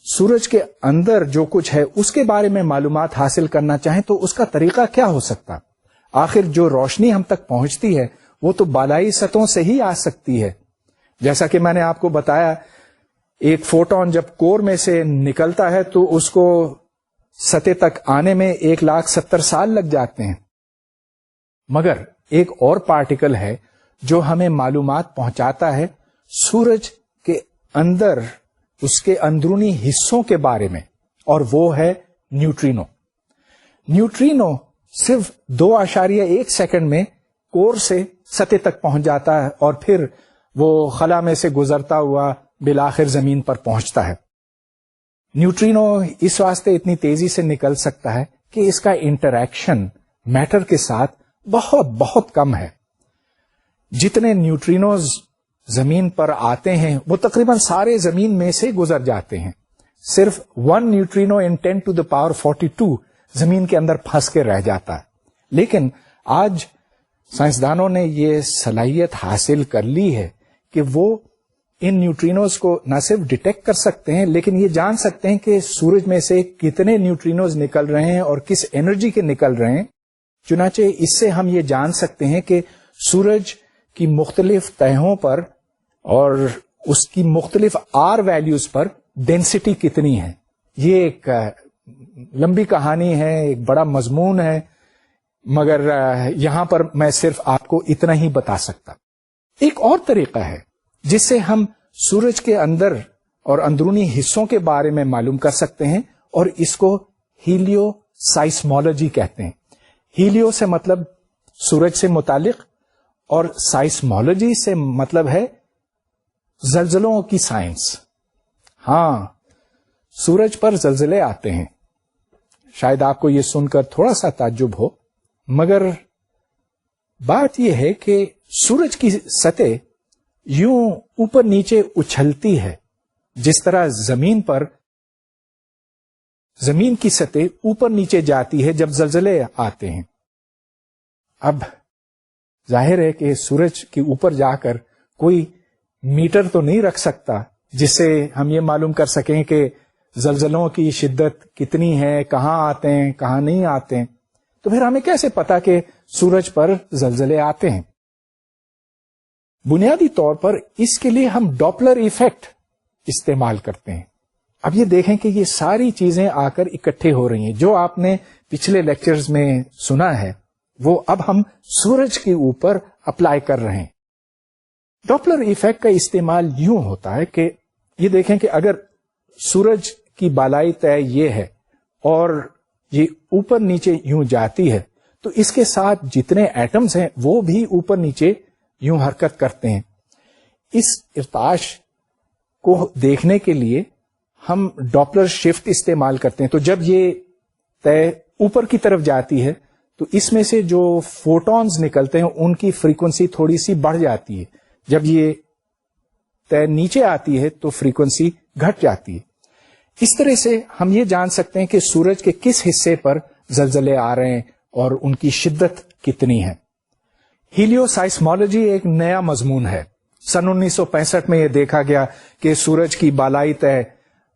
سورج کے اندر جو کچھ ہے اس کے بارے میں معلومات حاصل کرنا چاہیں تو اس کا طریقہ کیا ہو سکتا؟ آخر جو روشنی ہم تک پہنچتی ہے وہ تو بالائی سطحوں سے ہی آ سکتی ہے. جیسا کہ میں نے آپ کو بتایا، ایک فوٹون جب کور میں سے نکلتا ہے تو اس کو سطح تک آنے میں 1,70,000 سال لگ جاتے ہیں. مگر ایک اور پارٹیکل ہے جو ہمیں معلومات پہنچاتا ہے سورج کے اندر اس کے اندرونی حصوں کے بارے میں، اور وہ ہے نیوٹرینو. نیوٹرینو صرف 2.1 سیکنڈ میں کور سے سطح تک پہنچ جاتا ہے اور پھر وہ خلا میں سے گزرتا ہوا بالآخر زمین پر پہنچتا ہے. نیوٹرینو اس واسطے اتنی تیزی سے نکل سکتا ہے کہ اس کا انٹریکشن میٹر کے ساتھ بہت بہت کم ہے. جتنے نیوٹرینوز زمین پر آتے ہیں وہ تقریباً سارے زمین میں سے گزر جاتے ہیں. صرف 1 نیوٹرینو ان 10⁻42 زمین کے اندر پھنس کے رہ جاتا ہے. لیکن آج سائنسدانوں نے یہ صلاحیت حاصل کر لی ہے کہ وہ ان نیوٹرینوز کو نہ صرف ڈیٹیکٹ کر سکتے ہیں لیکن یہ جان سکتے ہیں کہ سورج میں سے کتنے نیوٹرینوز نکل رہے ہیں اور کس انرجی کے نکل رہے ہیں. چنانچہ اس سے ہم یہ جان سکتے ہیں کہ سورج کی مختلف تہوں پر اور اس کی مختلف آر ویلیوز پر ڈینسٹی کتنی ہے. یہ ایک لمبی کہانی ہے، ایک بڑا مضمون ہے، مگر یہاں پر میں صرف آپ کو اتنا ہی بتا سکتا. ایک اور طریقہ ہے جس سے ہم سورج کے اندر اور اندرونی حصوں کے بارے میں معلوم کر سکتے ہیں، اور اس کو ہیلیو سائسمولوجی کہتے ہیں. ہیلیو سے مطلب سورج سے متعلق اور سائسمولوجی سے مطلب ہے زلزلوں کی سائنس. ہاں، سورج پر زلزلے آتے ہیں. شاید آپ کو یہ سن کر تھوڑا سا تعجب ہو، مگر بات یہ ہے کہ سورج کی سطح یوں اوپر نیچے اچھلتی ہے جس طرح زمین پر زمین کی سطح اوپر نیچے جاتی ہے جب زلزلے آتے ہیں. اب ظاہر ہے کہ سورج کے اوپر جا کر کوئی میٹر تو نہیں رکھ سکتا جس سے ہم یہ معلوم کر سکیں کہ زلزلوں کی شدت کتنی ہے، کہاں آتے ہیں کہاں نہیں آتے ہیں. تو پھر ہمیں کیسے پتا کہ سورج پر زلزلے آتے ہیں؟ بنیادی طور پر اس کے لیے ہم ڈاپلر ایفیکٹ استعمال کرتے ہیں. اب یہ دیکھیں کہ یہ ساری چیزیں آ کر اکٹھے ہو رہی ہیں. جو آپ نے پچھلے لیکچرز میں سنا ہے وہ اب ہم سورج کے اوپر اپلائی کر رہے ہیں. ڈاپلر ایفیکٹ کا استعمال یوں ہوتا ہے کہ یہ دیکھیں کہ اگر سورج کی بالائی طے یہ ہے اور یہ اوپر نیچے یوں جاتی ہے تو اس کے ساتھ جتنے ایٹمز ہیں وہ بھی اوپر نیچے یوں حرکت کرتے ہیں. اس ارتعاش کو دیکھنے کے لیے ہم ڈاپلر شفٹ استعمال کرتے ہیں. تو جب یہ طے اوپر کی طرف جاتی ہے تو اس میں سے جو فوٹونز نکلتے ہیں ان کی فریکوینسی تھوڑی سی بڑھ جاتی ہے. جب یہ طے نیچے آتی ہے تو فریکوینسی گھٹ جاتی ہے. اس طرح سے ہم یہ جان سکتے ہیں کہ سورج کے کس حصے پر زلزلے آ رہے ہیں اور ان کی شدت کتنی ہے. ہیلیو سائسمولوجی ایک نیا مضمون ہے. سن 1965 میں یہ دیکھا گیا کہ سورج کی بالائی طے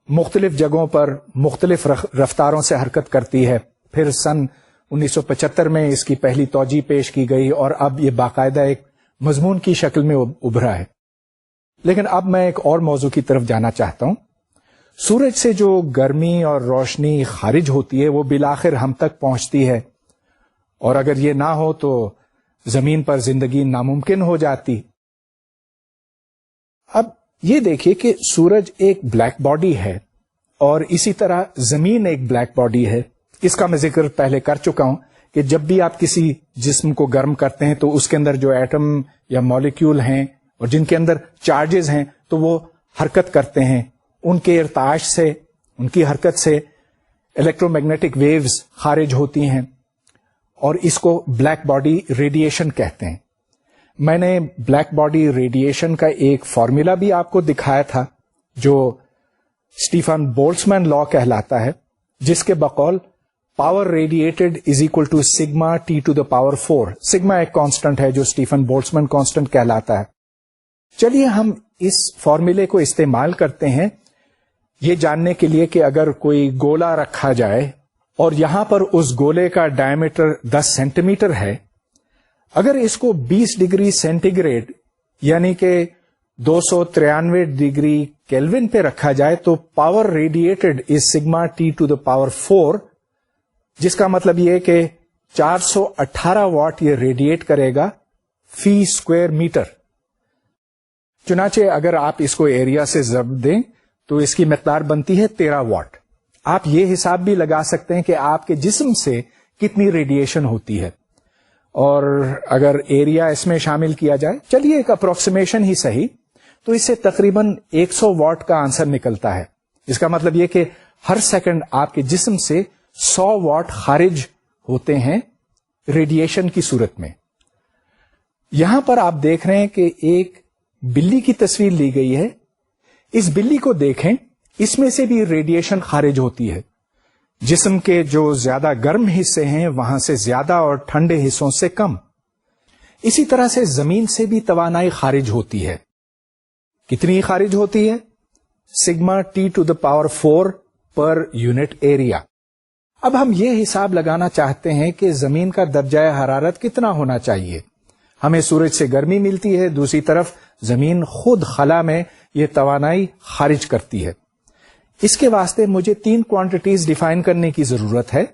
مختلف جگہوں پر مختلف رفتاروں سے حرکت کرتی ہے. پھر سن 1975 میں اس کی پہلی توجیہ پیش کی گئی اور اب یہ باقاعدہ ایک مضمون کی شکل میں ابھرا ہے. لیکن اب میں ایک اور موضوع کی طرف جانا چاہتا ہوں. سورج سے جو گرمی اور روشنی خارج ہوتی ہے وہ بالآخر ہم تک پہنچتی ہے، اور اگر یہ نہ ہو تو زمین پر زندگی ناممکن ہو جاتی. اب یہ دیکھیے کہ سورج ایک بلیک باڈی ہے اور اسی طرح زمین ایک بلیک باڈی ہے. اس کا میں ذکر پہلے کر چکا ہوں کہ جب بھی آپ کسی جسم کو گرم کرتے ہیں تو اس کے اندر جو ایٹم یا مالیکیول ہیں اور جن کے اندر چارجز ہیں تو وہ حرکت کرتے ہیں. ان کے ارتعاش سے، ان کی حرکت سے الیکٹرو میگنیٹک ویوز خارج ہوتی ہیں اور اس کو بلیک باڈی ریڈیشن کہتے ہیں. میں نے بلیک باڈی ریڈیشن کا ایک فارمولا بھی آپ کو دکھایا تھا جو اسٹیفن بولٹزمین لا کہلاتا ہے، جس کے بقول power radiated is equal to sigma T to the power 4. Sigma ایک کانسٹنٹ ہے جو اسٹیفن بولٹزمین کانسٹنٹ کہلاتا ہے. چلیے ہم اس فارمولے کو استعمال کرتے ہیں یہ جاننے کے لیے کہ اگر کوئی گولا رکھا جائے اور یہاں پر اس گولے کا ڈائمیٹر 10 سینٹی میٹر ہے، اگر اس کو 20 ڈگری سینٹی گریڈ یعنی کہ 293 ڈگری کیلون پہ رکھا جائے تو power radiated is sigma T to the power 4، جس کا مطلب یہ کہ 418 واٹ یہ ریڈیٹ کرے گا فی اسکوائر میٹر. چنانچہ اگر آپ اس کو ایریا سے ضرب دیں تو اس کی مقدار بنتی ہے 13 واٹ. آپ یہ حساب بھی لگا سکتے ہیں کہ آپ کے جسم سے کتنی ریڈیشن ہوتی ہے، اور اگر ایریا اس میں شامل کیا جائے، چلیے ایک اپروکسیمیشن ہی صحیح، تو اس سے تقریباً 100 واٹ کا آنسر نکلتا ہے. اس کا مطلب یہ کہ ہر سیکنڈ آپ کے جسم سے 100 واٹ خارج ہوتے ہیں ریڈیشن کی صورت میں. یہاں پر آپ دیکھ رہے ہیں کہ ایک بلی کی تصویر لی گئی ہے. اس بلی کو دیکھیں، اس میں سے بھی ریڈیشن خارج ہوتی ہے. جسم کے جو زیادہ گرم حصے ہیں وہاں سے زیادہ اور ٹھنڈے حصوں سے کم. اسی طرح سے زمین سے بھی توانائی خارج ہوتی ہے. کتنی خارج ہوتی ہے؟ Sigma T to the power 4 per unit area. اب ہم یہ حساب لگانا چاہتے ہیں کہ زمین کا درجہ حرارت کتنا ہونا چاہیے. ہمیں سورج سے گرمی ملتی ہے، دوسری طرف زمین خود خلا میں یہ توانائی خارج کرتی ہے. اس کے واسطے مجھے 3 کوانٹیٹیز ڈیفائن کرنے کی ضرورت ہے.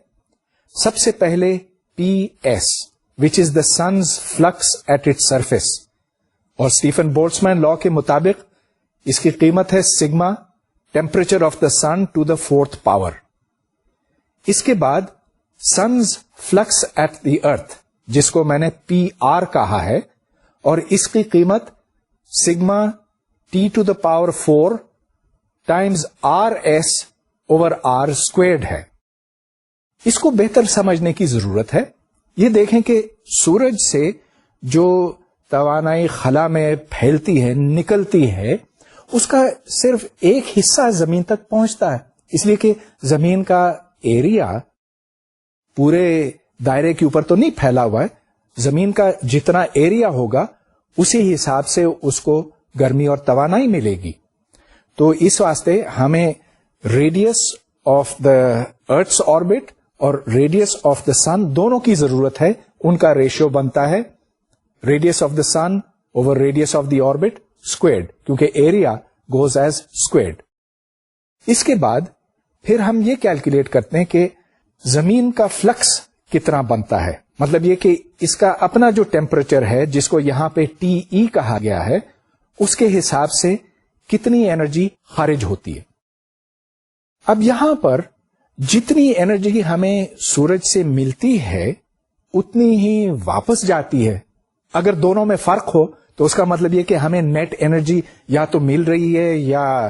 سب سے پہلے P S which is the sun's flux at it surface, اور اسٹیفن بولٹزمین لا کے مطابق اس کی قیمت ہے sigma temperature of the sun to the 4th power. اس کے بعد sun's flux at the earth, جس کو میں نے پی آر کہا ہے، اور اس کی قیمت sigma T to the power 4 times R S over R squared ہے. اس کو بہتر سمجھنے کی ضرورت ہے. یہ دیکھیں کہ سورج سے جو توانائی خلا میں پھیلتی ہے، نکلتی ہے، اس کا صرف ایک حصہ زمین تک پہنچتا ہے، اس لیے کہ زمین کا ایریا پورے دائرے کے اوپر تو نہیں پھیلا ہوا ہے. زمین کا جتنا ایریا ہوگا اسی حساب سے اس کو گرمی اور توانائی ملے گی. تو اس واسطے ہمیں radius of the earth's orbit اور ریڈیس آف دا سن دونوں کی ضرورت ہے. ان کا ریشیو بنتا ہے radius of the sun over radius of the orbit squared, کیونکہ ایریا گوز ایز اسکوائرڈ. اس کے بعد پھر ہم یہ کیلکولیٹ کرتے ہیں کہ زمین کا فلکس کتنا بنتا ہے. مطلب یہ کہ اس کا اپنا جو ٹیمپریچر ہے، جس کو یہاں پہ ٹی ای کہا گیا ہے، اس کے حساب سے کتنی انرجی خارج ہوتی ہے. اب یہاں پر جتنی انرجی ہمیں سورج سے ملتی ہے اتنی ہی واپس جاتی ہے. اگر دونوں میں فرق ہو تو اس کا مطلب یہ کہ ہمیں نیٹ انرجی یا تو مل رہی ہے یا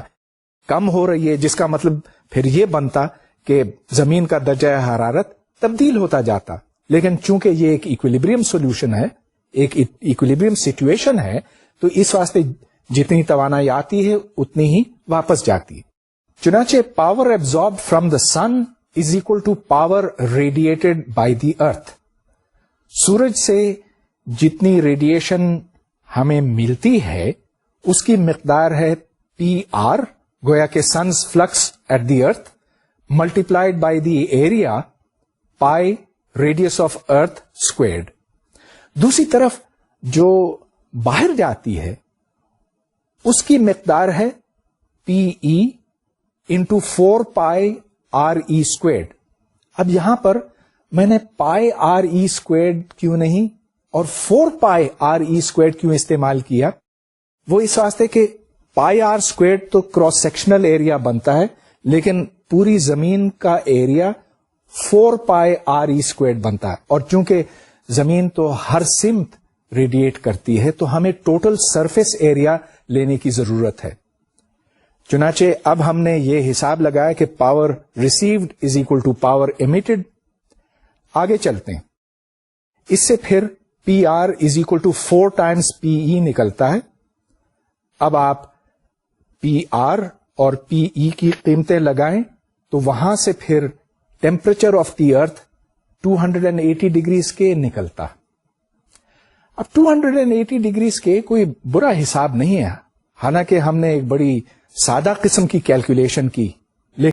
کم ہو رہی ہے، جس کا مطلب پھر یہ بنتا کہ زمین کا درجہ حرارت تبدیل ہوتا جاتا. لیکن چونکہ یہ ایک ایکویلیبریم سولوشن ہے، ایک ایکویلیبریم سچویشن ہے، تو اس واسطے جتنی توانائی آتی ہے اتنی ہی واپس جاتی ہے. چنانچہ power absorbed from the sun is equal to power radiated by the earth. سورج سے جتنی ریڈیشن ہمیں ملتی ہے اس کی مقدار ہے پی آر، گویا کہ sun's flux at the earth multiplied by the area pi radius of earth squared. دوسری طرف جو باہر جاتی ہے اس کی مقدار ہے پی ای انٹو 4 پائی آر ای اسکوائرڈ. اب یہاں پر میں نے پائی آر ای اسکوائرڈ کیوں نہیں اور 4 پائی آر ای اسکوائرڈ کیوں استعمال کیا؟ وہ اس واسطے کہ پائی آر اسکوائرڈ تو کراس سیکشنل ایریا بنتا ہے، لیکن پوری زمین کا ایریا 4 پائی آر ای اسکوائرڈ بنتا ہے. اور چونکہ زمین تو ہر سمت ریڈیٹ کرتی ہے تو ہمیں ٹوٹل سرفیس ایریا لینے کی ضرورت ہے. چنانچہ اب ہم نے یہ حساب لگایا کہ power received is equal to power emitted. آگے چلتے ہیں. اس سے پھر P R is equal to 4 times P E نکلتا ہے. اب آپ پی آر اور پی ای کی قیمتیں لگائیں تو وہاں سے پھر temperature of the earth 280 degrees کے نکلتا. اب 280 ڈگریز کے کوئی برا حساب نہیں ہے، حالانکہ ہم نے ایک بڑی سادہ قسم کی کیلکولیشن کی